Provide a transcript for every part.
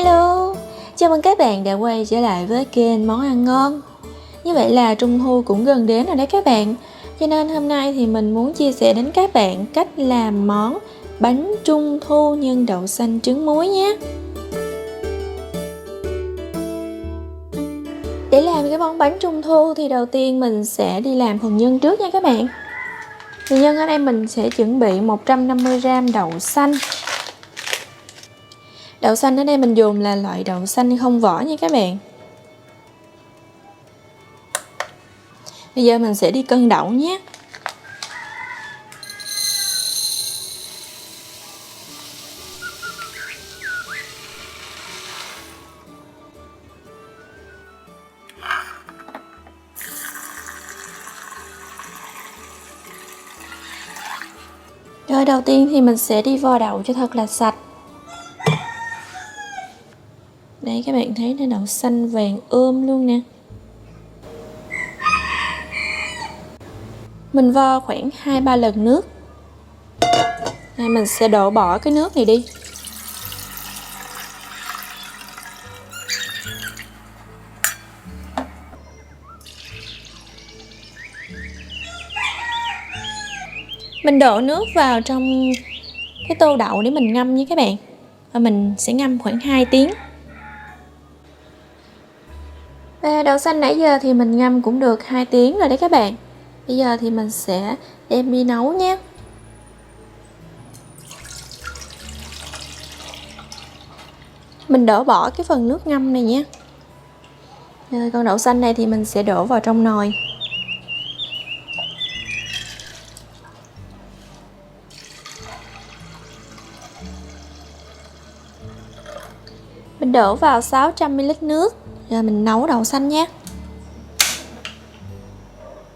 Hello, chào mừng các bạn đã quay trở lại với kênh Món Ăn Ngon. Như vậy là Trung Thu cũng gần đến rồi đấy các bạn. Cho nên hôm nay thì mình muốn chia sẻ đến các bạn cách làm món bánh Trung Thu nhân đậu xanh trứng muối nhé. Để làm cái món bánh Trung Thu thì đầu tiên mình sẽ đi làm phần nhân trước nha các bạn. Phần nhân ở đây mình sẽ chuẩn bị 150g đậu xanh. Đậu xanh ở đây mình dùng là loại đậu xanh không vỏ nha các bạn. Bây giờ mình sẽ đi cân đậu nhé. Rồi đầu tiên thì mình sẽ đi vo đậu cho thật là sạch. Đây các bạn thấy nó đậu xanh vàng ươm luôn nè. Mình vo khoảng 2-3 lần nước. Đây, mình sẽ đổ bỏ cái nước này đi. Mình đổ nước vào trong cái tô đậu để mình ngâm nha các bạn. Và mình sẽ ngâm khoảng 2 tiếng. Và đậu xanh nãy giờ thì mình ngâm cũng được 2 tiếng rồi đấy các bạn. Bây giờ thì mình sẽ đem đi nấu nhé. Mình đổ bỏ cái phần nước ngâm này nhé. Rồi, con đậu xanh này thì mình sẽ đổ vào trong nồi. Mình đổ vào 600ml nước. Rồi mình nấu đậu xanh nhé.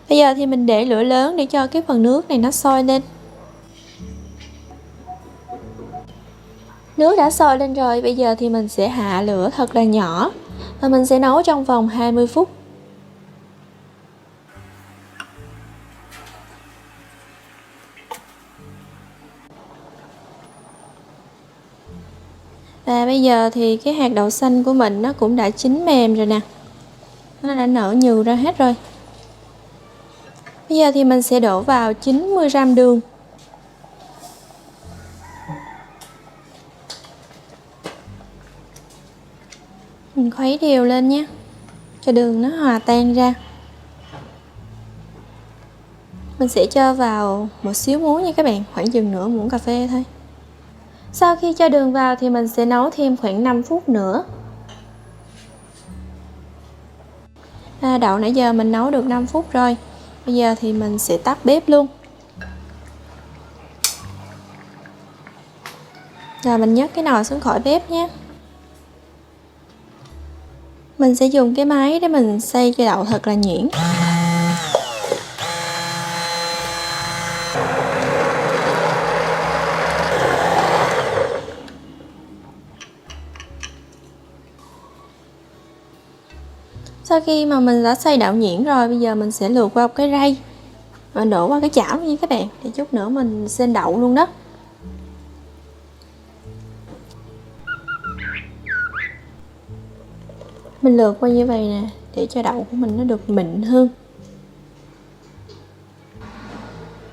Bây giờ thì mình để lửa lớn để cho cái phần nước này nó sôi lên. Nước đã sôi lên rồi, bây giờ thì mình sẽ hạ lửa thật là nhỏ và mình sẽ nấu trong vòng 20 phút. Và bây giờ thì cái hạt đậu xanh của mình nó cũng đã chín mềm rồi nè. Nó đã nở nhừ ra hết rồi. Bây giờ thì mình sẽ đổ vào 90g đường. Mình khuấy đều lên nhé, cho đường nó hòa tan ra. Mình sẽ cho vào một xíu muối nha các bạn, khoảng chừng nửa muỗng cà phê thôi. Sau khi cho đường vào thì mình sẽ nấu thêm khoảng 5 phút nữa. Đậu nãy giờ mình nấu được 5 phút rồi. Bây giờ thì mình sẽ tắt bếp luôn. Rồi mình nhấc cái nồi xuống khỏi bếp nhé. Mình sẽ dùng cái máy để mình xay cái đậu thật là nhuyễn. Sau khi mà mình đã xay đậu nhuyễn rồi, bây giờ mình sẽ luộc qua cái rây và đổ qua cái chảo nha các bạn, để chút nữa mình xên đậu luôn đó. Mình lượt qua như vậy nè, để cho đậu của mình nó được mịn hơn.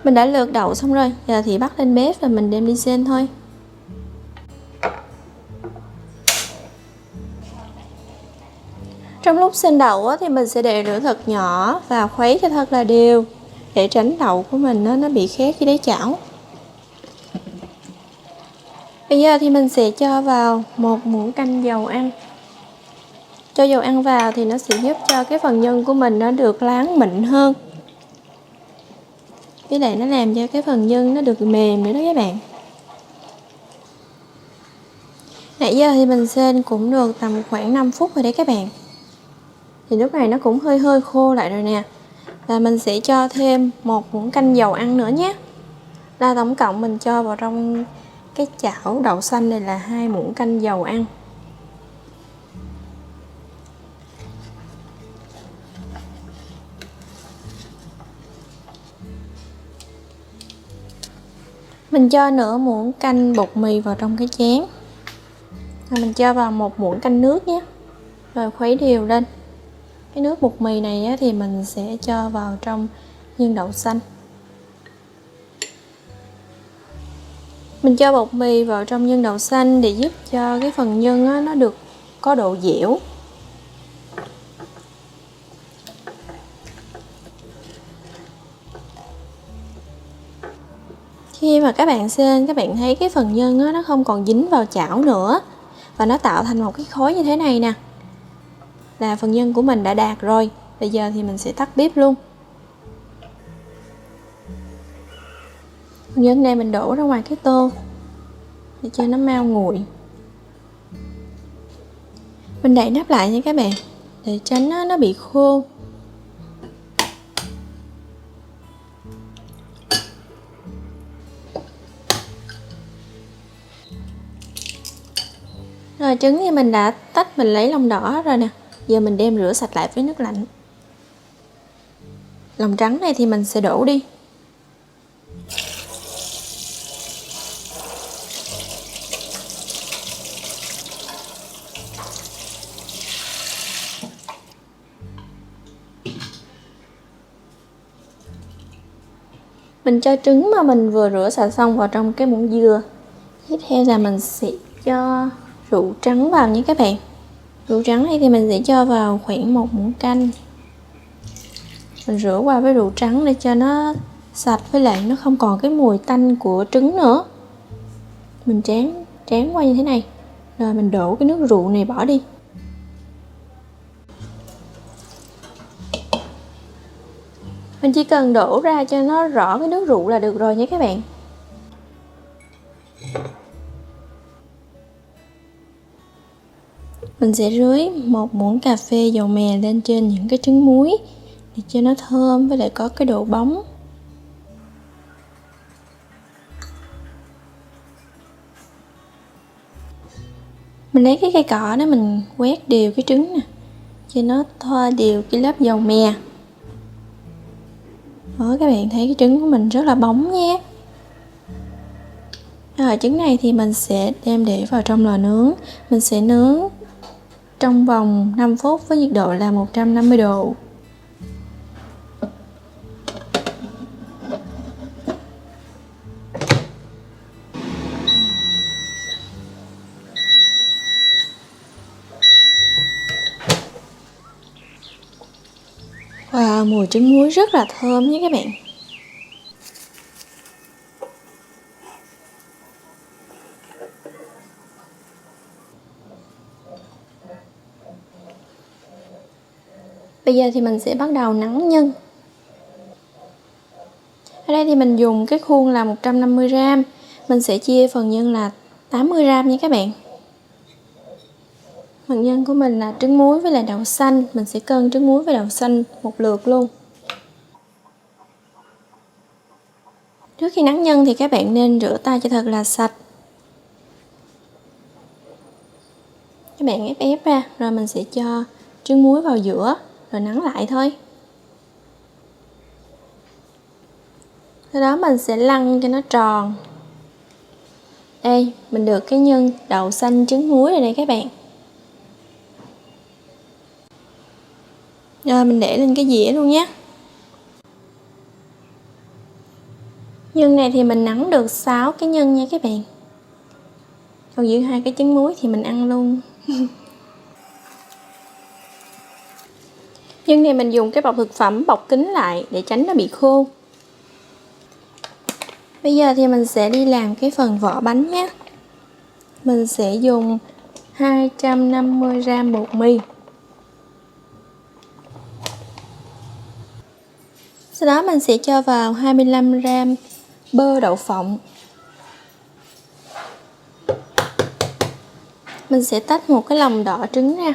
Mình đã lượt đậu xong rồi, giờ thì bắt lên bếp và mình đem đi xên thôi. Trong lúc xên đậu thì mình sẽ để lửa thật nhỏ và khuấy cho thật là đều, để tránh đậu của mình nó bị khét dưới đáy chảo. Bây giờ thì mình sẽ cho vào 1 muỗng canh dầu ăn. Cho dầu ăn vào thì nó sẽ giúp cho cái phần nhân của mình nó được láng mịn hơn. Với lại nó làm cho cái phần nhân nó được mềm nữa đó các bạn. Nãy giờ thì mình xên cũng được tầm khoảng 5 phút rồi đấy các bạn. Thì lúc này nó cũng hơi khô lại rồi nè. Và mình sẽ cho thêm 1 muỗng canh dầu ăn nữa nhé. Là tổng cộng mình cho vào trong cái chảo đậu xanh này là 2 muỗng canh dầu ăn. Mình cho nửa muỗng canh bột mì vào trong cái chén. Mình cho vào 1 muỗng canh nước nhé, rồi khuấy đều lên. Cái nước bột mì này thì mình sẽ cho vào trong nhân đậu xanh. Mình cho bột mì vào trong nhân đậu xanh để giúp cho cái phần nhân nó được có độ dẻo. Khi mà các bạn xên, các bạn thấy cái phần nhân nó không còn dính vào chảo nữa và nó tạo thành một cái khối như thế này nè, là phần nhân của mình đã đạt rồi. Bây giờ thì mình sẽ tắt bếp luôn. Phần nhân này mình đổ ra ngoài cái tô để cho nó mau nguội. Mình đậy nắp lại nha các bạn, để tránh nó bị khô. Rồi trứng thì mình đã tách, mình lấy lòng đỏ rồi nè. Giờ mình đem rửa sạch lại với nước lạnh. Lòng trắng này thì mình sẽ đổ đi. Mình cho trứng mà mình vừa rửa sạch xong vào trong cái muỗng dừa. Tiếp theo là mình sẽ cho rượu trắng vào nha các bạn. Rượu trắng này thì mình sẽ cho vào khoảng 1 muỗng canh. Mình rửa qua với rượu trắng để cho nó sạch, với lại nó không còn cái mùi tanh của trứng nữa. Mình tráng qua như thế này. Rồi mình đổ cái nước rượu này bỏ đi. Mình chỉ cần đổ ra cho nó rõ cái nước rượu là được rồi nha các bạn. Mình sẽ rưới 1 muỗng cà phê dầu mè lên trên những cái trứng muối để cho nó thơm với lại có cái độ bóng. Mình lấy cái cây cọ đó mình quét đều cái trứng nè, cho nó thoa đều cái lớp dầu mè. Đó, các bạn thấy cái trứng của mình rất là bóng nhé. Rồi trứng này thì mình sẽ đem để vào trong lò nướng. Mình sẽ nướng trong vòng 5 phút với nhiệt độ là 150 độ. Wow, mùi trứng muối rất là thơm nhé các bạn. Bây giờ thì mình sẽ bắt đầu nắn nhân. Ở đây thì mình dùng cái khuôn là 150g. Mình sẽ chia phần nhân là 80g nha các bạn. Phần nhân của mình là trứng muối với lại đậu xanh. Mình sẽ cân trứng muối với đậu xanh một lượt luôn. Trước khi nắn nhân thì các bạn nên rửa tay cho thật là sạch. Các bạn ép ra, rồi mình sẽ cho trứng muối vào giữa, rồi nắn lại thôi. Sau đó mình sẽ lăn cho nó tròn. Đây, mình được cái nhân đậu xanh trứng muối rồi đây các bạn. Rồi mình để lên cái dĩa luôn nhé. Nhân này thì mình nắn được 6 cái nhân nha các bạn. Còn giữ 2 cái trứng muối thì mình ăn luôn. Nhân này mình dùng cái bọc thực phẩm bọc kín lại để tránh nó bị khô. Bây giờ thì mình sẽ đi làm cái phần vỏ bánh nhé. Mình sẽ dùng 250g bột mì. Sau đó mình sẽ cho vào 25g bơ đậu phộng. Mình sẽ tách một cái lòng đỏ trứng ra.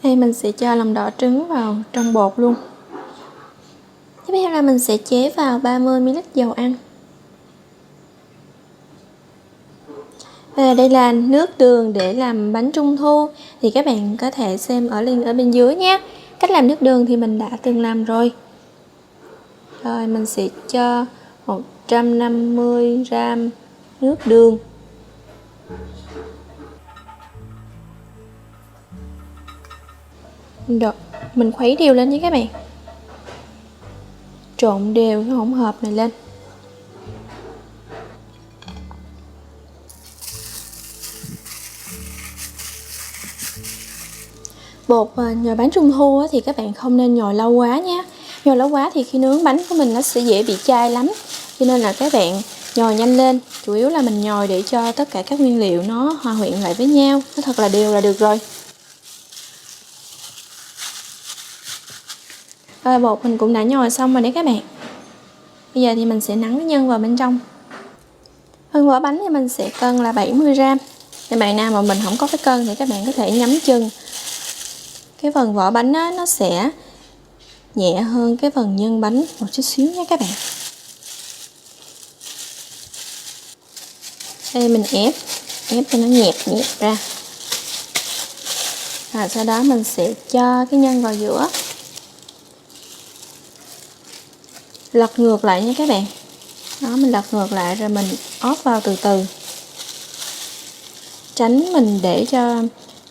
Đây mình sẽ cho lòng đỏ trứng vào trong bột luôn. Tiếp theo là mình sẽ chế vào 30ml dầu ăn. Và đây là nước đường để làm bánh trung thu, thì các bạn có thể xem ở link ở bên dưới nhé. Cách làm nước đường thì mình đã từng làm rồi. Rồi mình sẽ cho 150g nước đường. Rồi, mình khuấy đều lên nha các bạn. Trộn đều cái hỗn hợp này lên. Bột nhồi bánh trung thu thì các bạn không nên nhồi lâu quá nhé. Nhồi lâu quá thì khi nướng bánh của mình nó sẽ dễ bị chai lắm. Cho nên là các bạn nhồi nhanh lên. Chủ yếu là mình nhồi để cho tất cả các nguyên liệu nó hòa quyện lại với nhau, nó thật là đều là được rồi. Rồi bột mình cũng đã nhồi xong rồi đấy các bạn. Bây giờ thì mình sẽ nắn cái nhân vào bên trong. Phần vỏ bánh thì mình sẽ cân là 70g. Các bạn nào mà mình không có cái cân thì các bạn có thể nhắm chừng. Cái phần vỏ bánh đó, nó sẽ nhẹ hơn cái phần nhân bánh một chút xíu nha các bạn. Đây mình ép cho nó nhẹp ra. Rồi sau đó mình sẽ cho cái nhân vào giữa. Lật ngược lại nha các bạn. Đó, mình lật ngược lại rồi mình ốp vào từ từ. Tránh mình để cho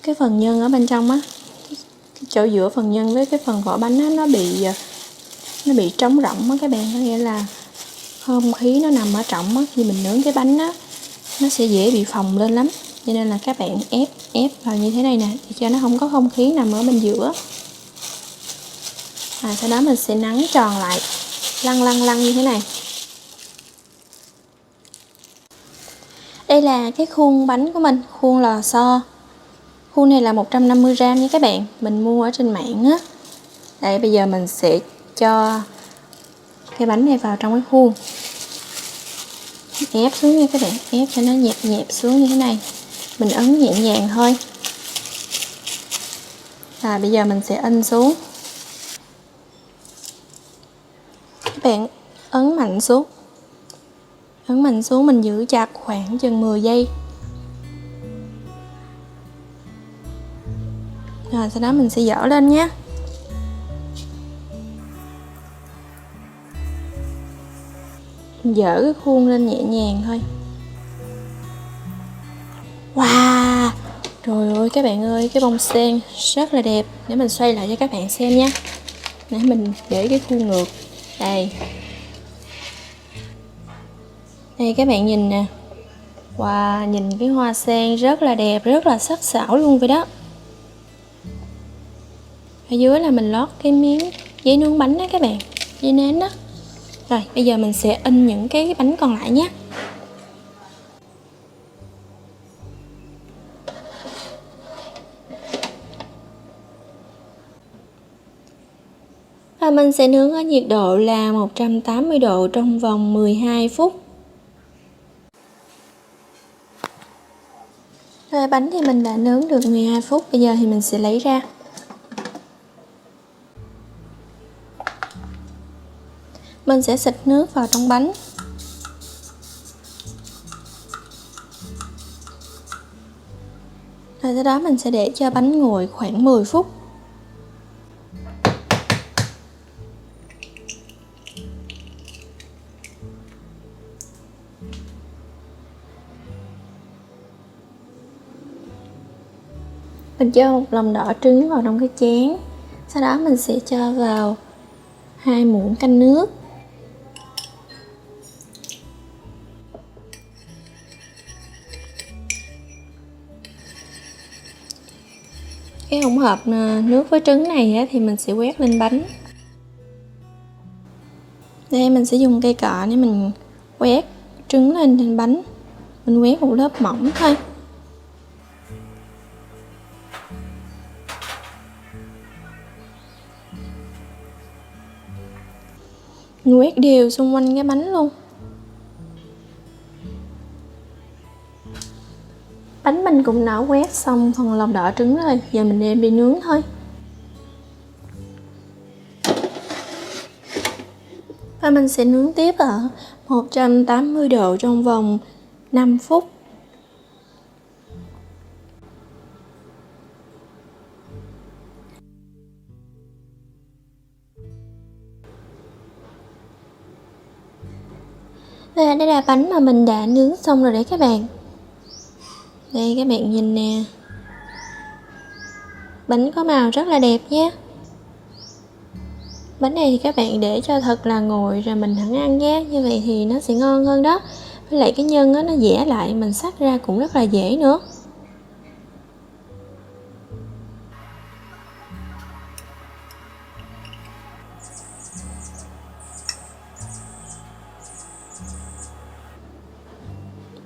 cái phần nhân ở bên trong á, cái chỗ giữa phần nhân với cái phần vỏ bánh á, nó bị trống rỗng á các bạn, có nghĩa là không khí nó nằm ở trong á, khi mình nướng cái bánh á nó sẽ dễ bị phồng lên lắm. Cho nên là các bạn ép vào như thế này nè, để cho nó không có không khí nằm ở bên giữa. Sau đó mình sẽ nắn tròn lại, lăn như thế này. Đây là cái khuôn bánh của mình, khuôn lò xo. Khuôn này là 150g nha các bạn, mình mua ở trên mạng á. Đây, bây giờ mình sẽ cho cái bánh này vào trong cái khuôn. Ép xuống nha các bạn, ép cho nó nhẹp xuống như thế này. Mình ấn nhẹ nhàng thôi. Bây giờ mình sẽ in xuống. Các bạn ấn mạnh xuống. Mình giữ chặt khoảng chừng 10 giây. Rồi sau đó mình sẽ dỡ lên nhé. Mình dỡ cái khuôn lên nhẹ nhàng thôi. Wow, trời ơi các bạn ơi, cái bông sen rất là đẹp. Để mình xoay lại cho các bạn xem nha. Để mình để cái khuôn ngược. Đây các bạn nhìn nè. Wow, nhìn cái hoa sen rất là đẹp, rất là sắc sảo luôn vậy đó. Ở dưới là mình lót cái miếng giấy nướng bánh đó các bạn, giấy nến đó. Rồi bây giờ mình sẽ in những cái bánh còn lại nhé. Và mình sẽ nướng ở nhiệt độ là 180 độ trong vòng 12 phút. Rồi bánh thì mình đã nướng được 12 phút, bây giờ thì mình sẽ lấy ra. Mình sẽ xịt nước vào trong bánh. Rồi sau đó mình sẽ để cho bánh nguội khoảng 10 phút. Mình cho một lòng đỏ trứng vào trong cái chén. Sau đó mình sẽ cho vào 2 muỗng canh nước. Cái hỗn hợp nước với trứng này thì mình sẽ quét lên bánh. Đây mình sẽ dùng cây cọ để mình quét trứng lên trên bánh. Mình quét một lớp mỏng thôi. Mình quét đều xung quanh cái bánh luôn. Bánh mình cũng đã quét xong phần lòng đỏ trứng rồi, giờ mình đem đi nướng thôi. Và mình sẽ nướng tiếp ở 180 độ trong vòng 5 phút. Và đây là bánh mà mình đã nướng xong rồi đấy các bạn. Đây các bạn nhìn nè. Bánh có màu rất là đẹp nhé. Bánh này thì các bạn để cho thật là nguội rồi mình hẳn ăn nhé. Như vậy thì nó sẽ ngon hơn đó. Với lại cái nhân á, nó dẻ lại, mình xắt ra cũng rất là dễ nữa.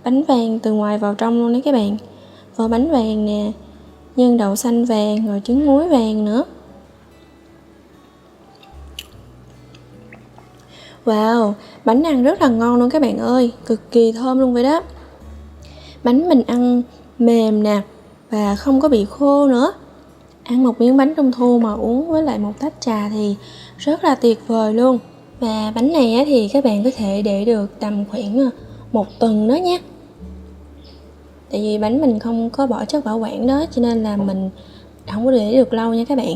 Bánh vàng từ ngoài vào trong luôn đấy các bạn. Vỏ bánh vàng nè, nhân đậu xanh vàng, rồi trứng muối vàng nữa. Wow, bánh ăn rất là ngon luôn các bạn ơi, cực kỳ thơm luôn vậy đó. Bánh mình ăn mềm nè, và không có bị khô nữa. Ăn một miếng bánh trung thu mà uống với lại một tách trà thì rất là tuyệt vời luôn. Và bánh này thì các bạn có thể để được tầm khoảng 1 tuần đó nha. Tại vì bánh mình không có bỏ chất bảo quản đó, cho nên là mình không có để được lâu nha các bạn.